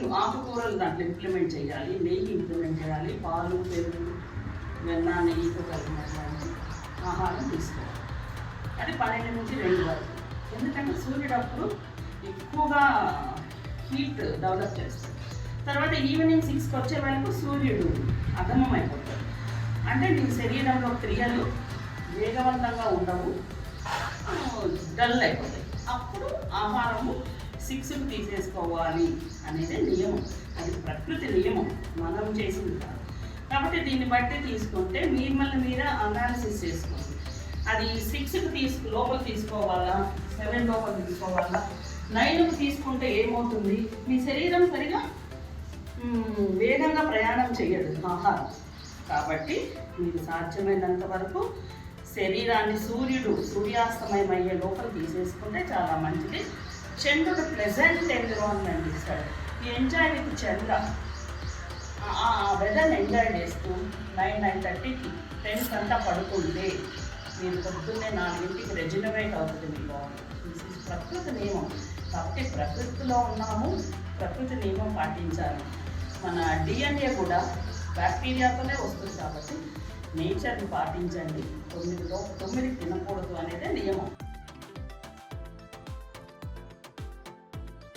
మీరు ఆకుకూరలు దాంట్లో ఇంప్లిమెంట్ చేయాలి, నెయ్యి ఇంప్లిమెంట్ చేయాలి, పాలు పెరుగు వెన్న నెయ్యితో కలిగినటువంటి ఆహారం తీసుకోవాలి. అది 12 నుంచి 2 వరకు. ఎందుకంటే సూర్యుడు అప్పుడు ఎక్కువగా హీట్ డెవలప్ చేస్తాడు. తర్వాత ఈవినింగ్ 6కి వచ్చే వరకు సూర్యుడు అగమం అయిపోతాడు. అంటే నీ శరీరంలో క్రియలు వేగవంతంగా ఉండవు, డల్ అయిపోతాయి. అప్పుడు ఆహారము 6కి తీసేసుకోవాలి అనేది నియమం. అది ప్రకృతి నియమం, మనం చేసింది కాదు. కాబట్టి దీన్ని బట్టి తీసుకుంటే మిమ్మల్ని మీరే అనాలిసిస్ చేసుకోండి. అది 6కి లోపల తీసుకోవాలా, 7 లోపల తీసుకోవాలా, 9కి తీసుకుంటే ఏమవుతుంది? మీ శరీరం సరిగా వేగంగా ప్రయాణం చేయదు ఆహారం. కాబట్టి మీకు సాధ్యమైనంత వరకు శరీరాన్ని సూర్యాస్తమయం అయ్యే లోపల తీసేసుకుంటే చాలా మంచిది. చంద్రుడు ప్లెజెంట్ ఎన్విరాన్మెంట్ ఇస్తాడు. ఎంజాయ్ విత్ చంద్ర. ఆ వెదర్ని ఎంజాయ్ చేస్తూ 9-9:30కి 10 అంతా పడుకుంటే మీరు పొద్దున్నే 4ంటికి రెజినవేట్ అవుతుంది మీ బాడీ. ప్రకృతి నియమం. కాబట్టి ప్రకృతిలో ఉన్నాము, ప్రకృతి నియమం పాటించాలి. మన DNA కూడా బ్యాక్టీరియాతోనే వస్తుంది. కాబట్టి నేచర్ని పాటించండి. 9 తినకూడదు అనేది నియమం.